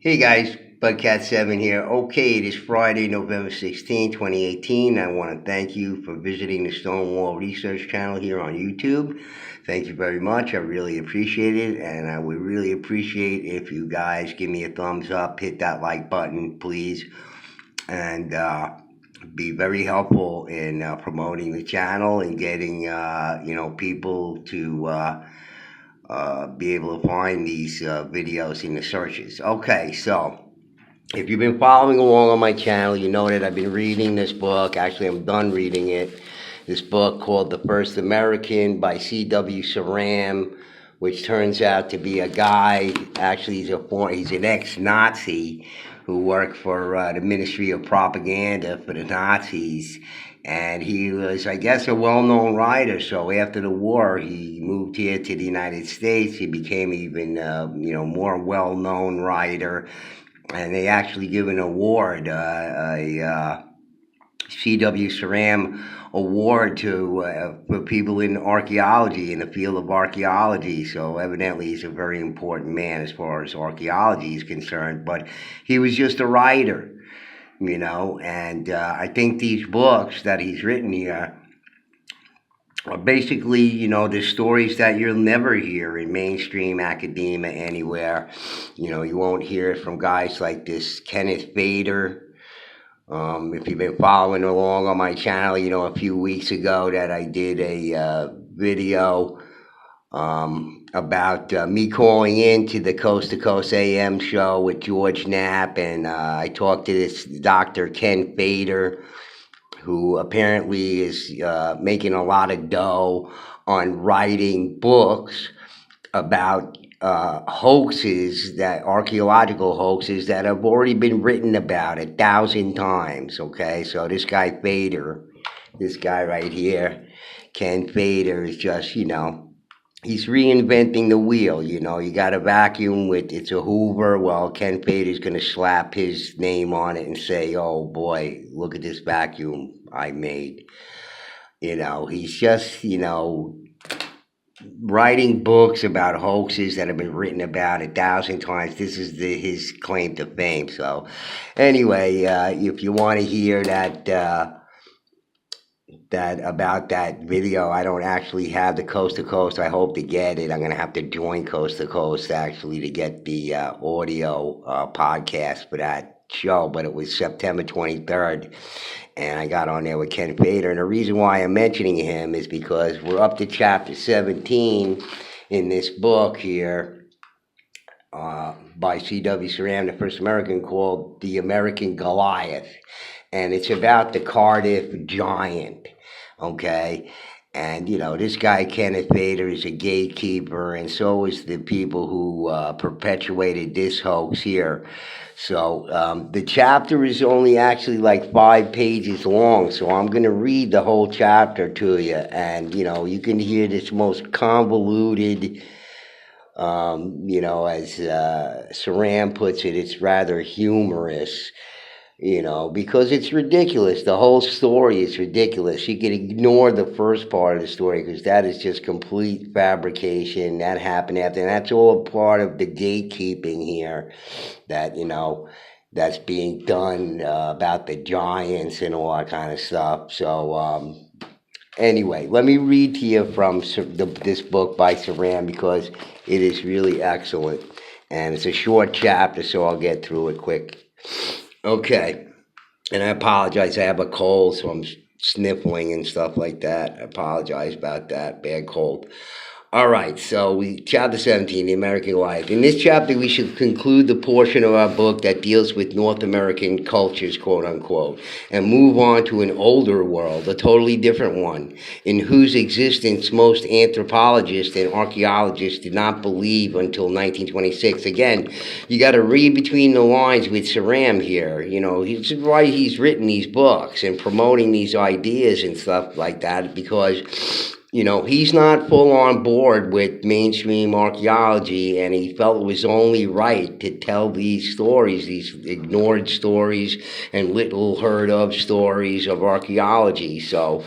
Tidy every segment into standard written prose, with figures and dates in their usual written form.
Hey guys, Bugcat7 here. Okay, it is Friday, November 16, 2018. I want to thank you for visiting the Stonewall Research channel here on YouTube. Thank you very much. I really appreciate it, and I would really appreciate if you guys give me a thumbs up, hit that like button, please, and be very helpful in promoting the channel and getting people to be able to find these videos in the searches. Okay, so if you've been following along on my channel, you know that I've been reading this book. Actually, I'm done reading it. This book called The First American by C.W. Ceram, which turns out to be a guy. Actually, he's an ex-Nazi who worked for the Ministry of Propaganda for the Nazis. And he was, I guess, a well-known writer. So after the war, he moved here to the United States. He became even, more well-known writer. And they actually give an award, a C.W. Ceram award to for people in archaeology, in the field of archaeology. So evidently he's a very important man as far as archaeology is concerned. But he was just a writer, and I think these books that he's written here are basically, the stories that you'll never hear in mainstream academia anywhere. You won't hear it from guys like this Kenneth Fader. If you've been following along on my channel, a few weeks ago that I did a video about me calling into the Coast to Coast AM show with George Knapp, and I talked to this Dr. Ken Fader, who apparently is making a lot of dough on writing books about hoaxes, archaeological hoaxes that have already been written about 1,000 times, okay? So this guy Fader, this guy right here, Ken Fader, is just, he's reinventing the wheel. You got a vacuum it's a Hoover. Well, Ken Fader's going to slap his name on it and say, oh boy, look at this vacuum I made. He's just, writing books about hoaxes that have been written about 1,000 times. This is his claim to fame. So anyway, if you want to hear that about that video, I don't actually have the Coast to Coast. I hope to get it. I'm going to have to join Coast to Coast actually to get the audio podcast for that show, but it was September 23rd, and I got on there with Ken Fader. And the reason why I'm mentioning him is because we're up to chapter 17 in this book here by C.W. Ceram, The First American, called The American Goliath. And it's about the Cardiff giant, okay? And, this guy, Kenneth Fader, is a gatekeeper, and so is the people who perpetuated this hoax here. So the chapter is only actually like 5 pages long, so I'm going to read the whole chapter to you. And, you can hear this most convoluted, as Ceram puts it, it's rather humorous. Because it's ridiculous. The whole story is ridiculous. You can ignore the first part of the story because that is just complete fabrication. That happened after, and that's all a part of the gatekeeping here that, that's being done about the giants and all that kind of stuff. So, anyway, let me read to you from this book by Ceram because it is really excellent. And it's a short chapter, so I'll get through it quick. Okay, and I apologize. I have a cold, so I'm sniffling and stuff like that. I apologize about that. Bad cold. All right, so chapter 17, The American Goliath. In this chapter, we should conclude the portion of our book that deals with North American cultures, quote unquote, and move on to an older world, a totally different one, in whose existence most anthropologists and archaeologists did not believe until 1926. Again, you got to read between the lines with Ceram here. This is why he's written these books and promoting these ideas and stuff like that, because he's not full on board with mainstream archaeology, and he felt it was only right to tell these stories, these ignored stories and little heard of stories of archaeology. So,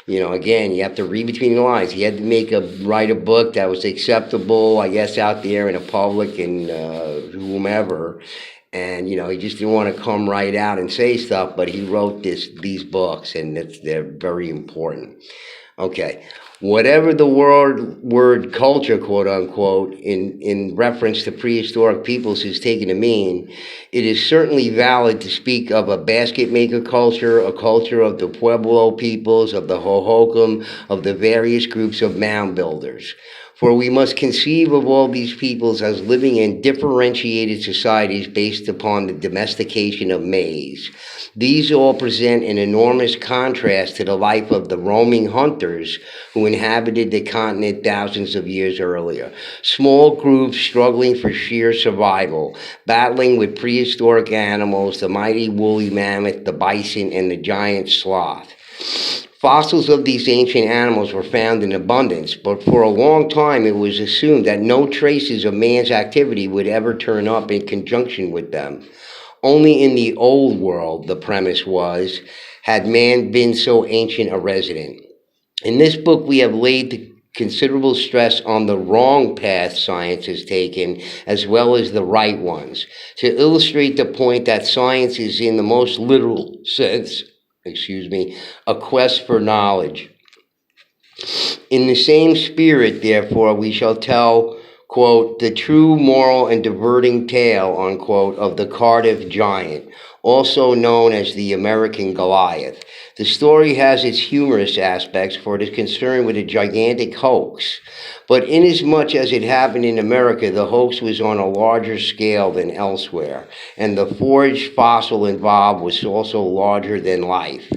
again, you have to read between the lines. He had to write a book that was acceptable, I guess, out there in the public and whomever. And, he just didn't want to come right out and say stuff, but he wrote these books, and they're very important. Okay. Whatever the word culture, quote unquote, in reference to prehistoric peoples is taken to mean, it is certainly valid to speak of a basket maker culture, a culture of the Pueblo peoples, of the Hohokam, of the various groups of mound builders. For we must conceive of all these peoples as living in differentiated societies based upon the domestication of maize. These all present an enormous contrast to the life of the roaming hunters who inhabited the continent thousands of years earlier. Small groups struggling for sheer survival, battling with prehistoric animals, the mighty woolly mammoth, the bison, and the giant sloth. Fossils of these ancient animals were found in abundance, but for a long time it was assumed that no traces of man's activity would ever turn up in conjunction with them. Only in the old world, the premise was, had man been so ancient a resident. In this book, we have laid considerable stress on the wrong path science has taken, as well as the right ones, to illustrate the point that science is, in the most literal sense, a quest for knowledge. In the same spirit, therefore, we shall tell, quote, the true moral and diverting tale, unquote, of the Cardiff giant, also known as the American Goliath. The story has its humorous aspects, for it is concerned with a gigantic hoax. But inasmuch as it happened in America, the hoax was on a larger scale than elsewhere, and the forged fossil involved was also larger than life.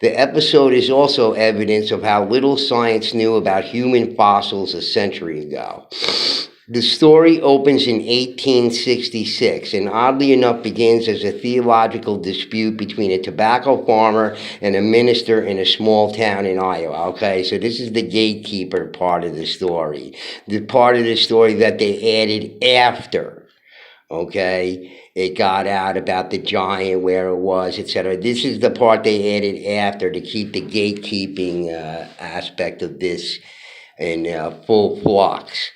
The episode is also evidence of how little science knew about human fossils a century ago. The story opens in 1866 and oddly enough begins as a theological dispute between a tobacco farmer and a minister in a small town in Iowa. Okay, so this is the gatekeeper part of the story. The part of the story that they added after, okay? It got out about the giant, where it was, etc. This is the part they added after to keep the gatekeeping aspect of this in full flux.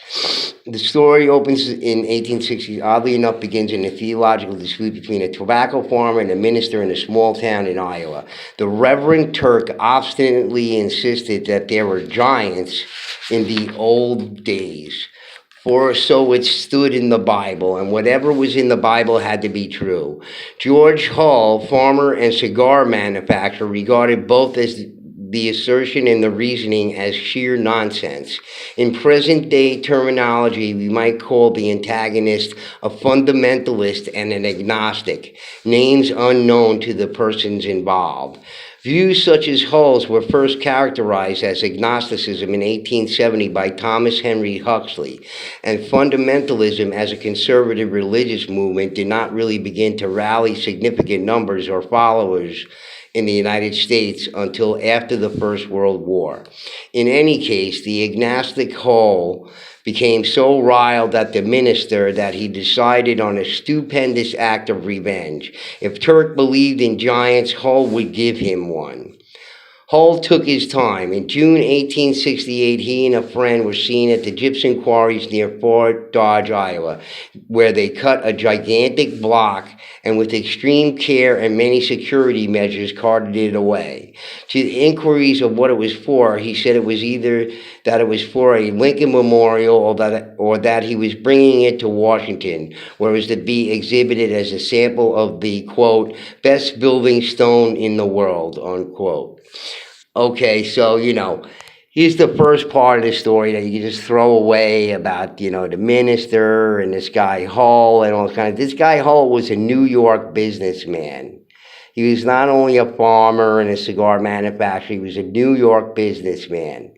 The story opens in 1860, oddly enough begins in a theological dispute between a tobacco farmer and a minister in a small town in Iowa. The Reverend Turk obstinately insisted that there were giants in the old days. For so it stood in the Bible, and whatever was in the Bible had to be true. George Hull, farmer and cigar manufacturer, regarded both as the assertion and the reasoning as sheer nonsense. In present-day terminology, we might call the antagonist a fundamentalist and an agnostic, names unknown to the persons involved. Views such as Hull's were first characterized as agnosticism in 1870 by Thomas Henry Huxley, and fundamentalism as a conservative religious movement did not really begin to rally significant numbers or followers in the United States until after the First World War. In any case, the agnostic Hull became so riled at the minister that he decided on a stupendous act of revenge. If Turk believed in giants, Hull would give him one. Hull took his time. In June 1868, he and a friend were seen at the gypsum quarries near Fort Dodge, Iowa, where they cut a gigantic block and with extreme care and many security measures carted it away. To the inquiries of what it was for, he said it was either that it was for a Lincoln Memorial or that he was bringing it to Washington, where it was to be exhibited as a sample of the, quote, best building stone in the world, unquote. Okay, so, here's the first part of the story that you can just throw away about, the minister and this guy Hull and all this kind of. This guy Hull was a New York businessman. He was not only a farmer and a cigar manufacturer, he was a New York businessman.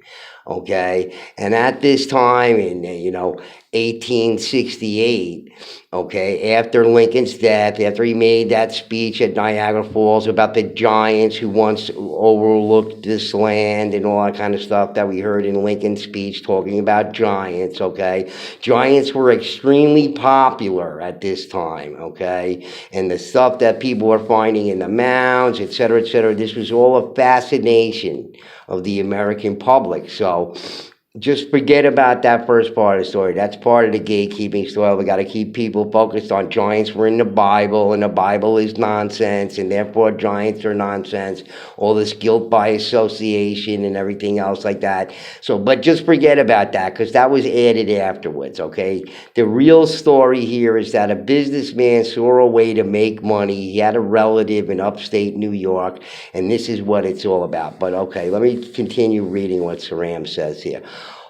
Okay, and at this time in 1868, okay, after Lincoln's death, after he made that speech at Niagara Falls about the giants who once overlooked this land and all that kind of stuff that we heard in Lincoln's speech talking about giants, okay, giants were extremely popular at this time, okay, and the stuff that people were finding in the mounds, etc., this was all a fascination of the American public. So just forget about that first part of the story. That's part of the gatekeeping story. We got to keep people focused on giants were in the Bible, and the Bible is nonsense, and therefore giants are nonsense. All this guilt by association and everything else like that. So, but just forget about that because that was added afterwards, okay? The real story here is that a businessman saw a way to make money. He had a relative in upstate New York, and this is what it's all about. But okay, let me continue reading what Ceram says here.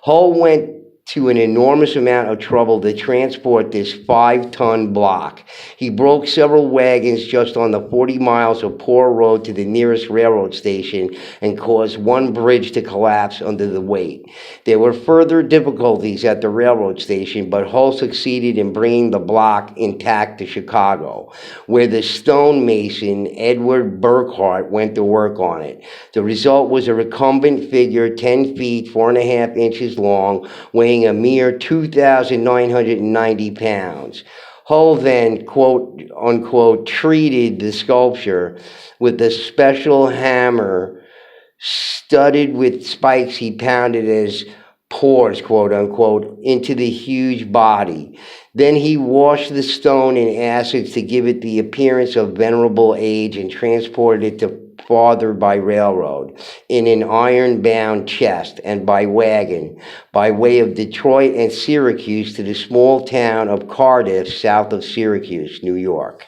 Hull went to an enormous amount of trouble to transport this 5-ton block. He broke several wagons just on the 40 miles of poor road to the nearest railroad station and caused one bridge to collapse under the weight. There were further difficulties at the railroad station, but Hull succeeded in bringing the block intact to Chicago, where the stonemason Edward Burkhart went to work on it. The result was a recumbent figure 10 feet, 4.5 inches long, weighing a mere 2,990 pounds. Hull then, quote unquote, treated the sculpture with a special hammer studded with spikes he pounded as pores, quote unquote, into the huge body. Then he washed the stone in acids to give it the appearance of venerable age and transported it to farther by railroad in an iron-bound chest and by wagon by way of Detroit and Syracuse to the small town of Cardiff south of Syracuse, New York.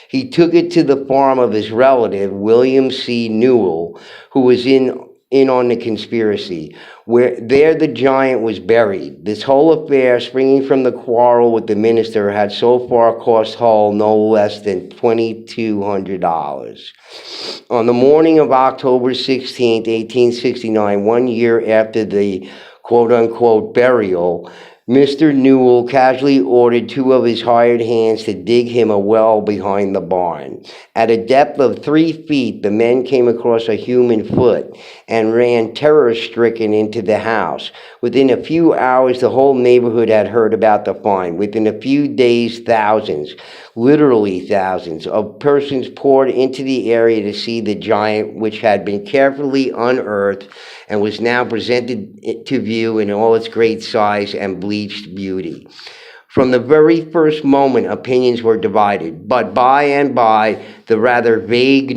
He took it to the farm of his relative, William C. Newell, who was in on the conspiracy, where there the giant was buried. This whole affair, springing from the quarrel with the minister, had so far cost Hull no less than $2,200. On the morning of October 16, 1869, 1 year after the quote-unquote burial, Mr. Newell casually ordered 2 of his hired hands to dig him a well behind the barn. At a depth of 3 feet, the men came across a human foot and ran terror-stricken into the house. Within a few hours, the whole neighborhood had heard about the find. Within a few days, thousands, literally thousands, of persons poured into the area to see the giant, which had been carefully unearthed and was now presented to view in all its great size and bleached beauty. From the very first moment, opinions were divided, but by and by, the rather vague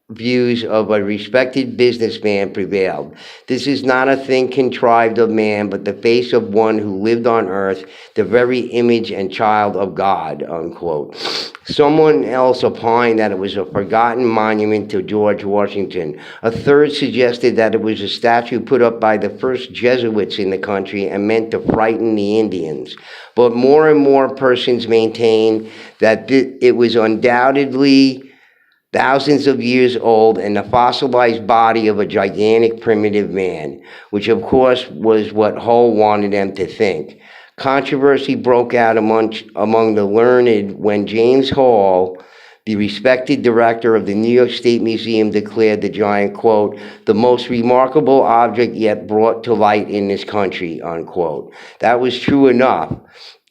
views of a respected businessman prevailed. This is not a thing contrived of man, but the face of one who lived on earth, the very image and child of God, unquote. Someone else opined that it was a forgotten monument to George Washington. A third suggested that it was a statue put up by the first Jesuits in the country and meant to frighten the Indians. But more and more persons maintained that it was undoubtedly thousands of years old and the fossilized body of a gigantic primitive man, which of course was what Hull wanted them to think. Controversy broke out among the learned when James Hall, the respected director of the New York State Museum, declared the giant, quote, the most remarkable object yet brought to light in this country, unquote. That was true enough.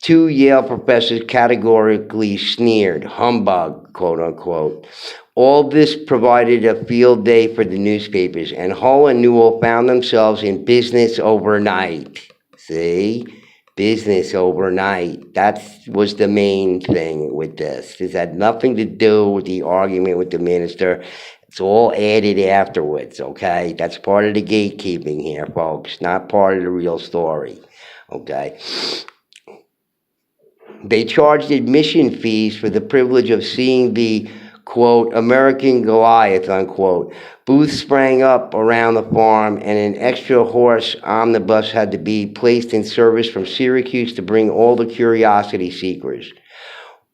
2 Yale professors categorically sneered, humbug, quote unquote. All this provided a field day for the newspapers, and Hull and Newell found themselves in business overnight. See? Business overnight. That was the main thing with this. This had nothing to do with the argument with the minister. It's all added afterwards, okay? That's part of the gatekeeping here, folks, not part of the real story, okay? They charged admission fees for the privilege of seeing the, quote, American Goliath, unquote. Booths sprang up around the farm, and an extra horse omnibus had to be placed in service from Syracuse to bring all the curiosity seekers.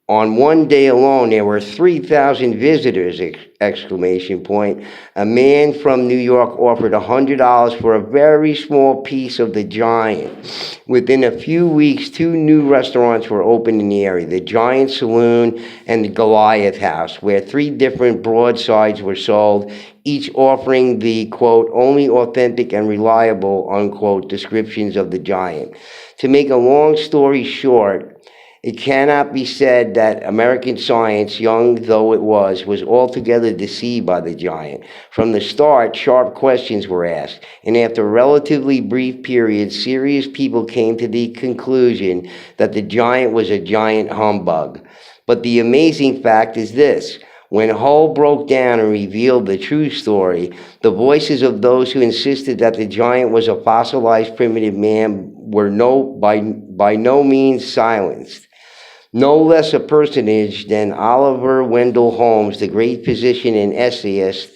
On one day alone, there were 3,000 visitors, exclamation point. A man from New York offered $100 for a very small piece of the giant. Within a few weeks, 2 new restaurants were opened in the area, the Giant Saloon and the Goliath House, where 3 different broadsides were sold, each offering the, quote, only authentic and reliable, unquote, descriptions of the giant. To make a long story short, It cannot be said that American science, young though it was altogether deceived by the giant. From the start, sharp questions were asked, and after a relatively brief period, serious people came to the conclusion that the giant was a giant humbug. But the amazing fact is this. When Hull broke down and revealed the true story, the voices of those who insisted that the giant was a fossilized primitive man were by no means silenced. No less a personage than Oliver Wendell Holmes, the great physician and essayist,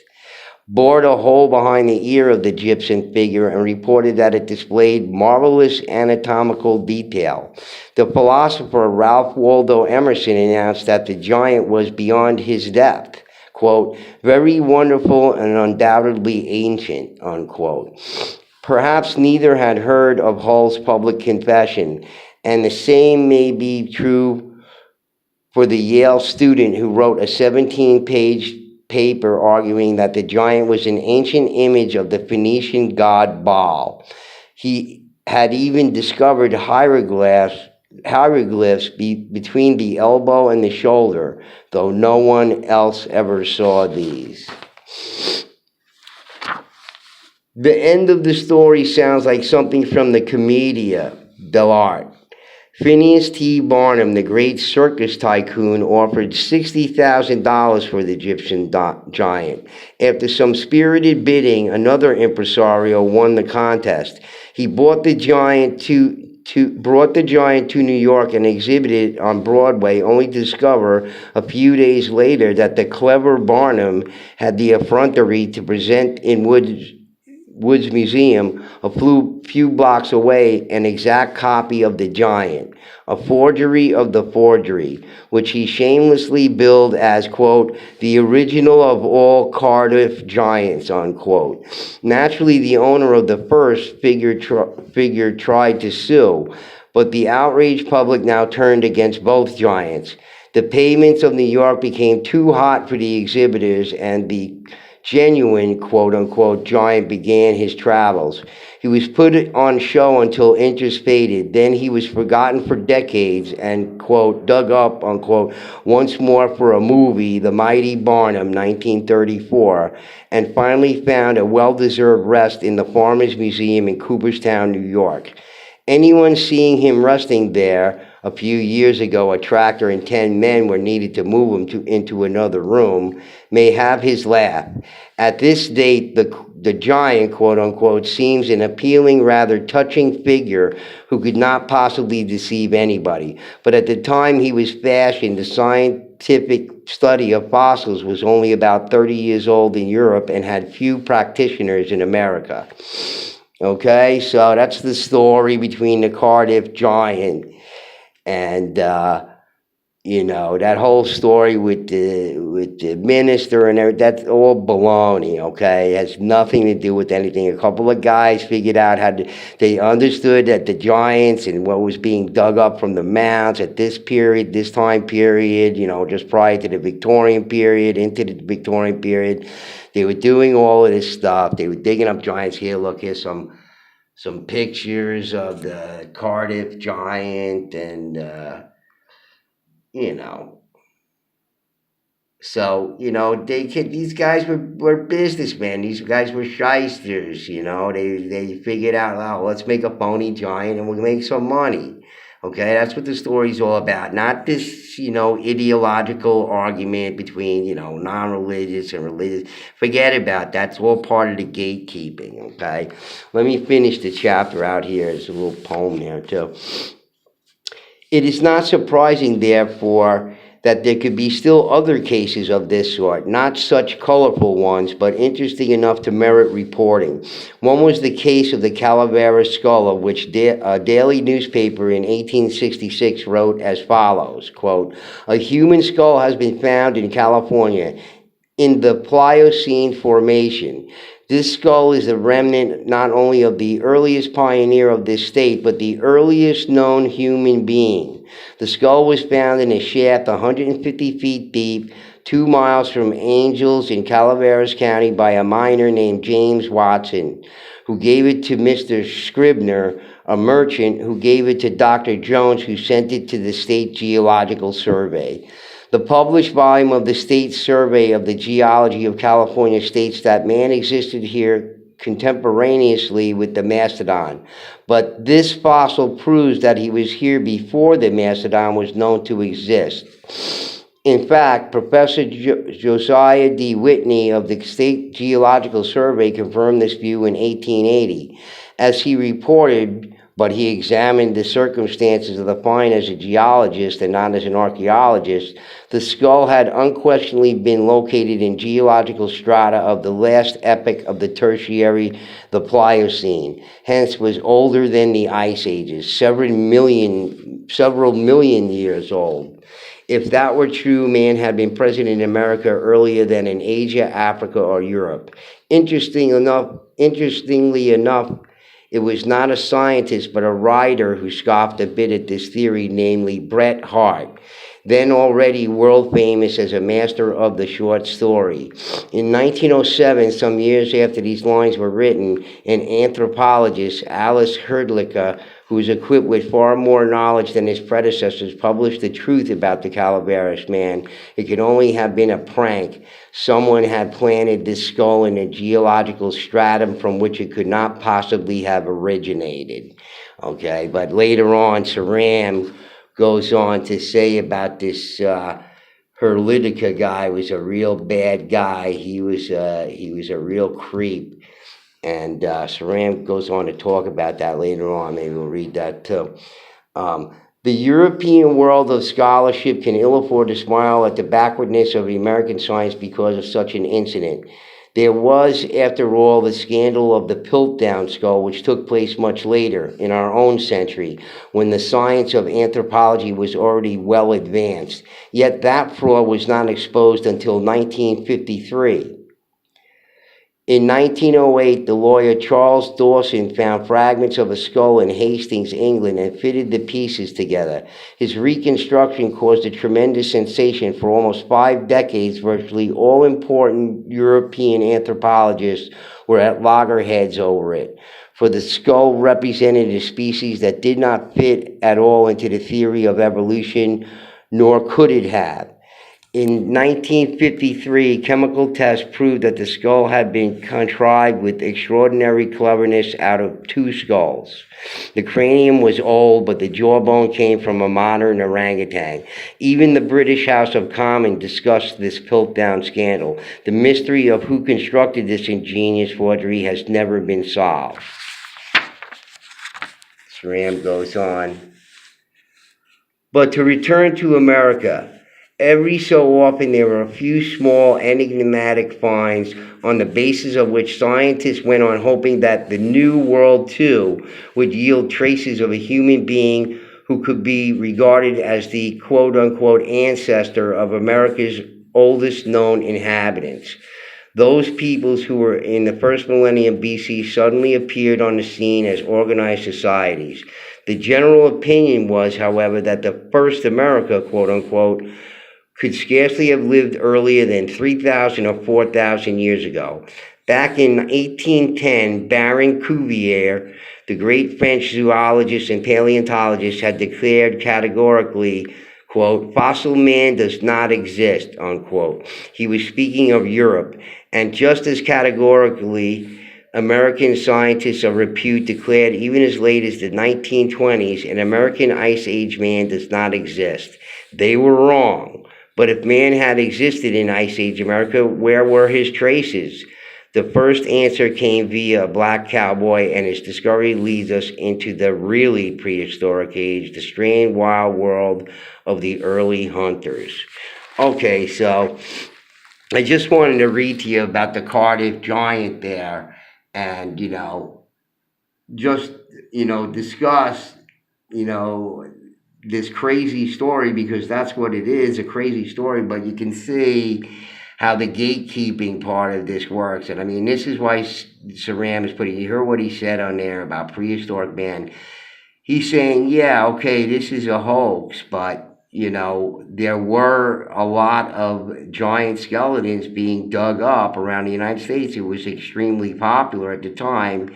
bored a hole behind the ear of the gypsum figure and reported that it displayed marvelous anatomical detail. The philosopher Ralph Waldo Emerson announced that the giant was beyond his depth, quote, very wonderful and undoubtedly ancient, unquote. Perhaps neither had heard of Hull's public confession, and the same may be true for the Yale student who wrote a 17-page paper arguing that the giant was an ancient image of the Phoenician god Baal. He had even discovered hieroglyphs between the elbow and the shoulder, though no one else ever saw these. The end of the story sounds like something from the Commedia dell'arte. Phineas T. Barnum, the great circus tycoon, offered $60,000 for the Egyptian giant. After some spirited bidding, another impresario won the contest. He brought the giant to New York and exhibited it on Broadway, only to discover a few days later that the clever Barnum had the effrontery to present in Woods Museum, a few blocks away, an exact copy of the giant, a forgery of the forgery, which he shamelessly billed as, quote, the original of all Cardiff giants, unquote. Naturally, the owner of the first figure tried to sue, but the outraged public now turned against both giants. The pavements of New York became too hot for the exhibitors, and the genuine, quote-unquote, giant began his travels. He was put on show until interest faded. Then he was forgotten for decades and, quote, dug up, unquote, once more for a movie, The Mighty Barnum, 1934, and finally found a well-deserved rest in the Farmers Museum in Cooperstown, New York. Anyone seeing him resting there a few years ago, a tractor and 10 men were needed to move him into another room, may have his laugh. At this date, the giant, quote-unquote, seems an appealing, rather touching figure who could not possibly deceive anybody. But at the time he was fashioned, the scientific study of fossils was only about 30 years old in Europe and had few practitioners in America. Okay, so that's the story between the Cardiff giant and that whole story with the minister and everything. That's all baloney. Okay, it has nothing to do with anything. A couple of guys figured out they understood that the giants and what was being dug up from the mounds at this time period, just prior to the Victorian period, into the Victorian period. They were doing all of this stuff. They were digging up giants. Here, look, here's some pictures of the Cardiff giant, and So these guys were businessmen. These guys were shysters. They figured out, oh, let's make a phony giant and we'll make some money. Okay, that's what the story's all about. Not this, ideological argument between, non-religious and religious. Forget about that. That's all part of the gatekeeping, okay? Let me finish the chapter out here. There's a little poem there, too. It is not surprising, therefore, that there could be still other cases of this sort, not such colorful ones, but interesting enough to merit reporting. One was the case of the Calaveras skull, of which a daily newspaper in 1866 wrote as follows, quote, a human skull has been found in California in the Pliocene Formation. This skull is a remnant not only of the earliest pioneer of this state, but the earliest known human being. The skull was found in a shaft 150 feet deep, 2 miles from Angels in Calaveras County by a miner named James Watson, who gave it to Mr. Scribner a merchant, who gave it to Dr. Jones, who sent it to the State Geological Survey. The published volume of the State Survey of the Geology of California states that man existed here contemporaneously with the mastodon, but this fossil proves that he was here before the mastodon was known to exist. In fact, Professor Josiah D. Whitney of the State Geological Survey confirmed this view in 1880. As he reported, but he examined the circumstances of the find as a geologist and not as an archaeologist, the skull had unquestionably been located in geological strata of the last epoch of the Tertiary, the Pliocene, hence was older than the Ice Ages, several million years old. If that were true, man had been present in America earlier than in Asia, Africa, or Europe. Interestingly enough, it was not a scientist, but a writer who scoffed a bit at this theory, namely Bret Harte, then already world famous as a master of the short story. In 1907, some years after these lines were written, an anthropologist, Alice Hrdlicka, who was equipped with far more knowledge than his predecessors, published the truth about the Calaveras man. It could only have been a prank. Someone had planted this skull in a geological stratum from which it could not possibly have originated. Okay, but later on, Ceram goes on to say about this Hrdlicka guy was a real bad guy. He was a real creep. And Ceram goes on to talk about that later on. Maybe we'll read that too. The European world of scholarship can ill afford to smile at the backwardness of American science because of such an incident. There was, after all, the scandal of the Piltdown skull, which took place much later, in our own century, when the science of anthropology was already well advanced. Yet that fraud was not exposed until 1953. In 1908, the lawyer Charles Dawson found fragments of a skull in Hastings, England, and fitted the pieces together. His reconstruction caused a tremendous sensation. For almost 5 decades, virtually all important European anthropologists were at loggerheads over it, for the skull represented a species that did not fit at all into the theory of evolution, nor could it have. In 1953, chemical tests proved that the skull had been contrived with extraordinary cleverness out of 2 skulls. The cranium was old, but the jawbone came from a modern orangutan. Even the British House of Commons discussed this Piltdown scandal. The mystery of who constructed this ingenious forgery has never been solved. Ceram goes on. But to return to America, every so often there were a few small enigmatic finds on the basis of which scientists went on hoping that the New World too would yield traces of a human being who could be regarded as the quote-unquote ancestor of America's oldest known inhabitants. Those peoples who were in the first millennium BC suddenly appeared on the scene as organized societies. The general opinion was, however, that the first America, quote-unquote, could scarcely have lived earlier than 3,000 or 4,000 years ago. Back in 1810, Baron Cuvier, the great French zoologist and paleontologist, had declared categorically, quote, fossil man does not exist, unquote. He was speaking of Europe, and just as categorically, American scientists of repute declared even as late as the 1920s, an American Ice Age man does not exist. They were wrong. But if man had existed in Ice Age America, where were his traces? The first answer came via a black cowboy, and his discovery leads us into the really prehistoric age, the strange wild world of the early hunters. Okay, so I just wanted to read to you about the Cardiff giant there, and, just, discuss, this crazy story, because that's what it is, a crazy story. But you can see how the gatekeeping part of this works. And I mean, this is why Ceram is putting, you heard what he said on there about prehistoric man. He's saying, yeah, okay, this is a hoax, but there were a lot of giant skeletons being dug up around the United States. It was extremely popular at the time.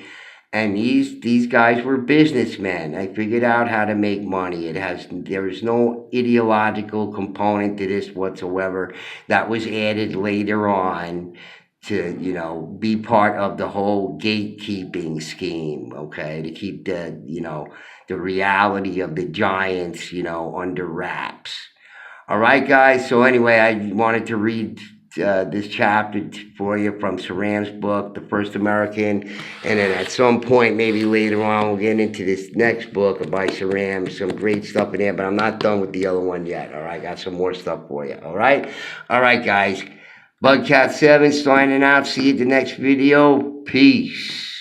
And these guys were businessmen. I figured out how to make money. There is no ideological component to this whatsoever. That was added later on to, be part of the whole gatekeeping scheme, okay, to keep the reality of the giants, under wraps. All right, guys. So anyway, I wanted to read this chapter for you from Ceram's book, The First American, and then at some point, maybe later on, we'll get into this next book by Ceram. Some great stuff in there, but I'm not done with the other one yet. All right, got some more stuff for you. All right, guys. Bugcat7 signing out. See you at the next video. Peace.